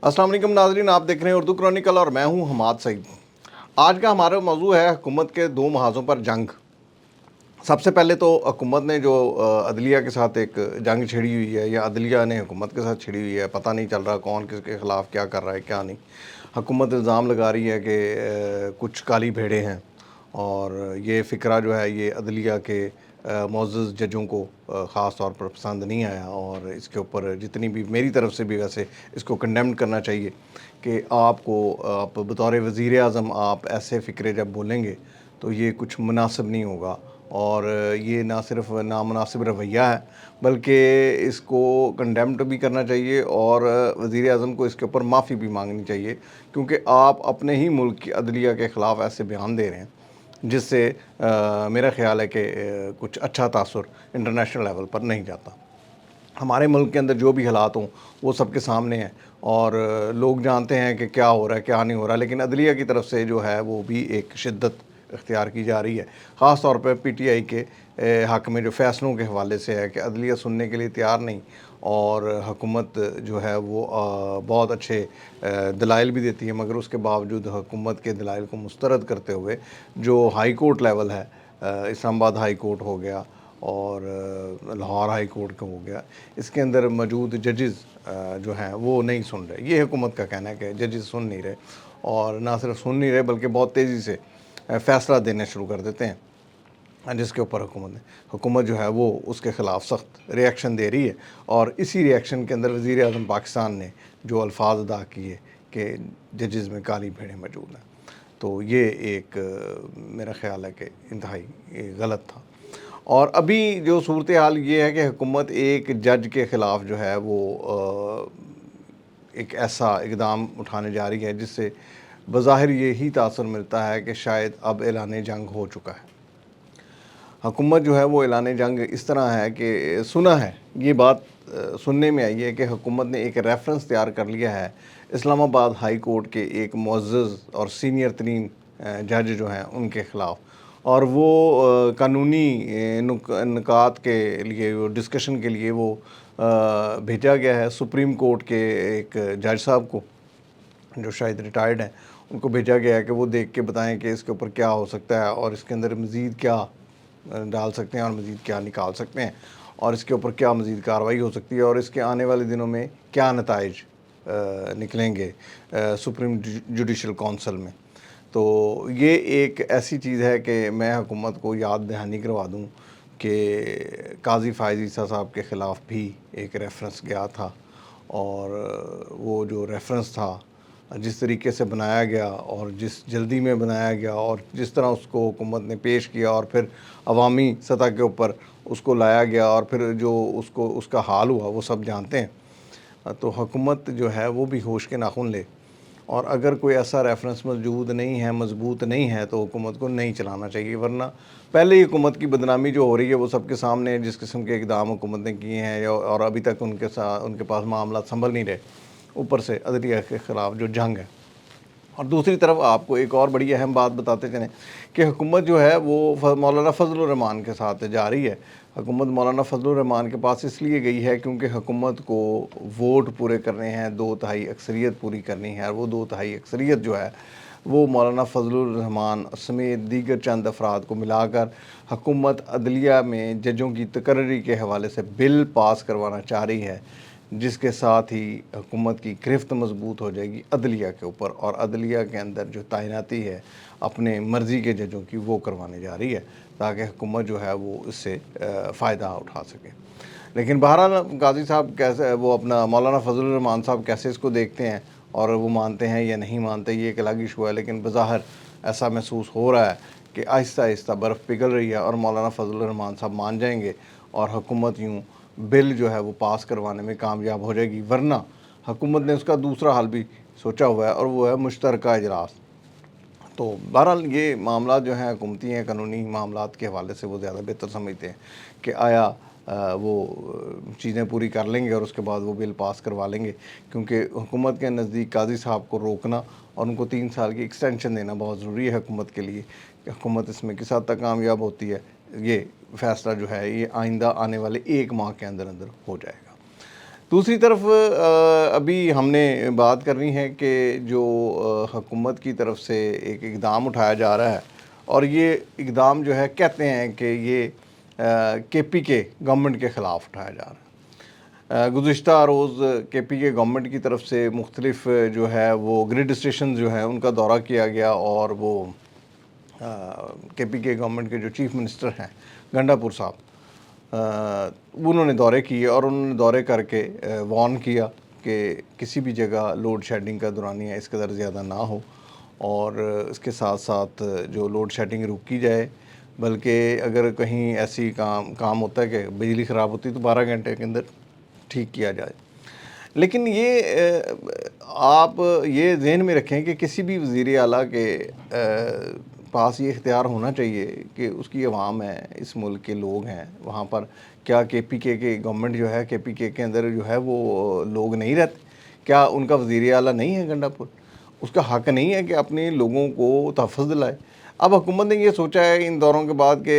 अस्सलाम वालेकुम नाज़रीन, आप देख रहे हैं उर्दू क्रॉनिकल और मैं हूं हमाद सईद। आज का हमारा मौजू है हुकूमत के दो महाज़ों पर जंग। सबसे पहले तो हुकूमत ने जो अदलिया के साथ एक जंग छिड़ी हुई है, या अदलिया ने हुकूमत के साथ छिड़ी हुई है, पता नहीं चल रहा कौन किसके ख़िलाफ़ क्या कर रहा है क्या नहीं। हुकूमत इल्ज़ाम लगा रही है कि कुछ काली भेड़ें हैं, और ये फ़िक्रा जो है ये अदलिया के मुअज़्ज़ज़ जजों को ख़ास तौर पर पसंद नहीं आया, और इसके ऊपर जितनी भी मेरी तरफ़ से भी वैसे इसको कंडेम करना चाहिए कि आप बतौर वज़ीर-ए-आज़म आप ऐसे फ़िक्रे जब बोलेंगे तो ये कुछ मुनासिब नहीं होगा। और ये ना सिर्फ नामुनासिब रवैया है, बल्कि इसको कंडेम्ड भी करना चाहिए, और वज़ीर-ए-आज़म को इसके ऊपर माफ़ी भी मांगनी चाहिए, क्योंकि आप अपने ही मुल्क की अदलिया के ख़िलाफ़ ऐसे बयान दे रहे हैं जिससे मेरा ख़्याल है कि कुछ अच्छा तासुर इंटरनेशनल लेवल पर नहीं जाता। हमारे मुल्क के अंदर जो भी हालात हों वो सबके सामने हैं, और लोग जानते हैं कि क्या हो रहा है क्या नहीं हो रहा, लेकिन अदलिया की तरफ से जो है वो भी एक शिद्दत इख्तियार की जा रही है। ख़ास तौर पर पीटीआई के हक़ में जो फ़ैसलों के हवाले से है कि अदलिया सुनने के लिए तैयार नहीं, और हुकूमत जो है वो बहुत अच्छे दलाइल भी देती है, मगर उसके बावजूद हुकूमत के दलाइल को मुस्तरद करते हुए जो हाई कोर्ट लेवल है, इस्लामाबाद हाई कोर्ट हो गया और लाहौर हाई कोर्ट का हो गया, इसके अंदर मौजूद जजेस जो हैं वो नहीं सुन रहे। ये हुकूमत का कहना है कि जजेस सुन नहीं रहे, और ना सिर्फ सुन नहीं रहे बल्कि बहुत तेज़ी से फ़ैसला देना शुरू कर देते हैं, जिसके ऊपर हुकूमत जो है वो उसके ख़िलाफ़ सख्त रिएक्शन दे रही है। और इसी रिएक्शन के अंदर वज़ीर-ए-आज़म पाकिस्तान ने जो अल्फाज अदा किए कि जजेस में काली भेड़ें मौजूद हैं, तो ये एक मेरा ख़्याल है कि इंतहाई गलत था। और अभी जो सूरत हाल ये है कि हुकूमत एक जज के ख़िलाफ़ जो है वो एक ऐसा इक़दाम उठाने जा रही है जिससे बज़ाहिर यही तासुर मिलता है कि शायद अब ऐलान जंग हो चुका है। हुकूमत जो है वो ऐलान जंग इस तरह है कि सुना है, ये बात सुनने में आई है कि हुकूमत ने एक रेफ़रेंस तैयार कर लिया है इस्लामाबाद हाई कोर्ट के एक मुअज़्ज़ज़ और सीनियर तरीन जज जो हैं उनके ख़िलाफ़, और वो कानूनी नुकात के लिए वो डिस्कशन के लिए वो भेजा गया है सुप्रीम कोर्ट के एक जज साहब को, जो शायद रिटायर्ड हैं। उनको भेजा गया है कि वो देख के बताएं कि इसके ऊपर क्या हो सकता है, और इसके अंदर मज़ीद क्या डाल सकते हैं और मज़ीद क्या निकाल सकते हैं, और इसके ऊपर क्या मज़ीद कार्रवाई हो सकती है, और इसके आने वाले दिनों में क्या नताइज निकलेंगे सुप्रीम जुडिशल काउंसिल में। तो ये एक ऐसी चीज़ है कि मैं हुकूमत को याद दहानी करवा दूँ कि काज़ी फ़ायज़ ईसा साहब के ख़िलाफ़ भी एक रेफ़रेंस गया था, और वो जो रेफ़रेंस था जिस तरीके से बनाया गया और जिस जल्दी में बनाया गया और जिस तरह उसको हुकूमत ने पेश किया, और फिर अवामी सतह के ऊपर उसको लाया गया, और फिर जो उसका हाल हुआ वो सब जानते हैं। तो हुकूमत जो है वो भी होश के नाखून ले, और अगर कोई ऐसा रेफ़रेंस मौजूद नहीं है, मज़बूत नहीं है, तो हुकूमत को नहीं चलाना चाहिए। वरना पहले ही हुकूमत की बदनामी जो हो रही है वो सबके सामने है, जिस किस्म के इक़दाम हुकूमत ने किए हैं, और अभी तक उनके पास मामला संभल नहीं रहे, ऊपर से अदलिया के ख़िलाफ़ जो जंग है। और दूसरी तरफ आपको एक और बड़ी अहम बात बताते चलें कि हुकूमत जो है वो मौलाना फ़ज़ल रहमान के साथ जा रही है। हुकूमत मौलाना फ़ज़ल रहमान के पास इसलिए गई है क्योंकि हुकूमत को वोट पूरे करने हैं, 2/3 अक्सरियत पूरी करनी है, और वो 2/3 अक्सरियत जो है वो मौलाना फ़ज़ल रहमान समेत दीगर चंद अफराद को मिलाकर हुकूमत अदलिया में जजों की तकर्री के हवाले से बिल पास करवाना चाह रही है, जिसके साथ ही हुकूमत की गिरफ्त मजबूत हो जाएगी अदलिया के ऊपर, और अदलिया के अंदर जो तैनाती है अपने मर्ज़ी के जजों की वो करवाने जा रही है, ताकि हुकूमत जो है वो इससे फ़ायदा उठा सके। लेकिन बहरहाल काज़ी साहब कैसे वो अपना मौलाना फ़ज़ल रहमान साहब कैसे इसको देखते हैं, और वो मानते हैं या नहीं मानते, ये एक अलग इशू है, लेकिन बज़ाहिर ऐसा महसूस हो रहा है कि आहिस्ता आहिस्ता बर्फ़ पिघल रही है, और मौलाना फ़ज़ल रहमान साहब मान जाएंगे, और हुकूमत यूँ बिल जो है वो पास करवाने में कामयाब हो जाएगी। वरना हुकूमत ने उसका दूसरा हल भी सोचा हुआ है, और वो है मुश्तरका इजलास। तो बहरहाल ये मामला जो है हुकूमती हैं, कानूनी मामलात के हवाले से वो ज़्यादा बेहतर समझते हैं कि आया वो चीज़ें पूरी कर लेंगे और उसके बाद वो बिल पास करवा लेंगे, क्योंकि हुकूमत के नज़दीक काजी साहब को रोकना और उनको 3 साल की एक्सटेंशन देना बहुत ज़रूरी है हुकूमत के लिए, कि हुकूमत इसमें किस हद तक कामयाब होती है, ये फ़ैसला जो है ये आइंदा आने वाले 1 माह के अंदर अंदर हो जाएगा। دوسری طرف ابھی ہم نے بات کرنی ہے کہ جو حکومت کی طرف سے ایک اقدام اٹھایا جا رہا ہے، اور یہ اقدام جو ہے کہتے ہیں کہ یہ کے پی کے گورنمنٹ کے خلاف اٹھایا جا رہا ہے۔ گزشتہ روز کے پی کے گورنمنٹ کی طرف سے مختلف جو ہے وہ گریڈ اسٹیشن جو ہیں ان کا دورہ کیا گیا، اور وہ کے پی کے گورنمنٹ کے جو چیف منسٹر ہیں گنڈا پور صاحب، انہوں نے دورے کیے، اور انہوں نے دورے کر کے وارن کیا کہ کسی بھی جگہ لوڈ شیڈنگ کا دورانیہ اس قدر زیادہ نہ ہو، اور اس کے ساتھ ساتھ جو لوڈ شیڈنگ روکی جائے، بلکہ اگر کہیں ایسی کام ہوتا ہے کہ بجلی خراب ہوتی ہے تو 12 گھنٹے کے اندر ٹھیک کیا جائے۔ لیکن یہ آپ یہ ذہن میں رکھیں کہ کسی بھی وزیر اعلیٰ کے پاس یہ اختیار ہونا چاہیے کہ اس کی عوام ہے، اس ملک کے لوگ ہیں وہاں پر، کیا کے پی کے گورنمنٹ جو ہے، کے پی کے اندر جو ہے وہ لوگ نہیں رہتے؟ کیا ان کا وزیر اعلیٰ نہیں ہے گنڈا پور؟ اس کا حق نہیں ہے کہ اپنے لوگوں کو تحفظ دلائے؟ اب حکومت نے یہ سوچا ہے ان دوروں کے بعد کہ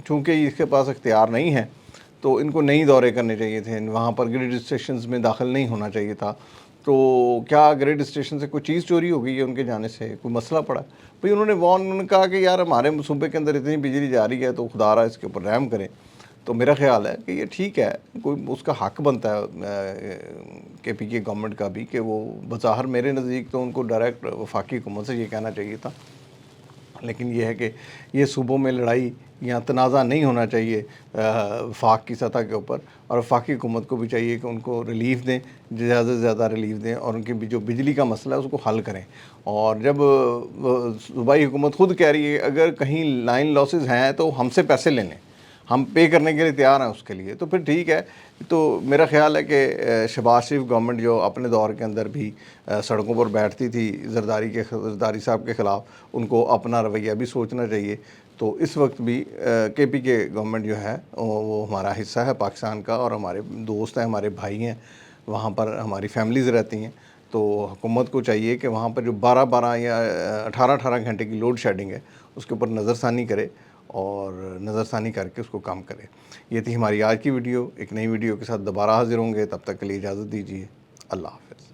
چونکہ اس کے پاس اختیار نہیں ہے تو ان کو نئی دورے کرنے چاہیے تھے، وہاں پر گریڈ اسٹیشنز میں داخل نہیں ہونا چاہیے تھا۔ تو کیا گریڈ اسٹیشن سے کوئی چیز چوری ہو گئی ہے ان کے جانے سے؟ کوئی مسئلہ پڑا؟ بھئی انہوں نے کہا کہ یار ہمارے صوبے کے اندر اتنی بجلی جا رہی ہے تو خدا را اس کے اوپر رحم کریں۔ تو میرا خیال ہے کہ یہ ٹھیک ہے، کوئی اس کا حق بنتا ہے کے پی کے گورنمنٹ کا بھی کہ وہ بظاہر میرے نزدیک تو ان کو ڈائریکٹ وفاقی حکومت سے یہ کہنا چاہیے تھا، لیکن یہ ہے کہ یہ صوبوں میں لڑائی یا تنازع نہیں ہونا چاہیے وفاق کی سطح کے اوپر، اور وفاقی حکومت کو بھی چاہیے کہ ان کو ریلیف دیں، زیادہ سے زیادہ ریلیف دیں، اور ان کی جو بجلی کا مسئلہ ہے اس کو حل کریں۔ اور جب صوبائی حکومت خود کہہ رہی ہے اگر کہیں لائن لاسز ہیں تو ہم سے پیسے لے لیں، ہم پے کرنے کے لیے تیار ہیں اس کے لیے، تو پھر ٹھیک ہے۔ تو میرا خیال ہے کہ شہباز شریف گورنمنٹ جو اپنے دور کے اندر بھی سڑکوں پر بیٹھتی تھی زرداری صاحب کے خلاف، ان کو اپنا رویہ بھی سوچنا چاہیے۔ تو اس وقت بھی کے پی کے گورنمنٹ جو ہے وہ ہمارا حصہ ہے پاکستان کا، اور ہمارے دوست ہیں، ہمارے بھائی ہیں، وہاں پر ہماری فیملیز رہتی ہیں۔ تو حکومت کو چاہیے کہ وہاں پر جو 12 یا 18 گھنٹے کی لوڈ شیڈنگ ہے اس کے اوپر نظر ثانی کرے، اور نظر ثانی کر کے اس کو کم کرے۔ یہ تھی ہماری آج کی ویڈیو۔ ایک نئی ویڈیو کے ساتھ دوبارہ حاضر ہوں گے، تب تک کے لیے اجازت دیجیے۔ اللہ حافظ۔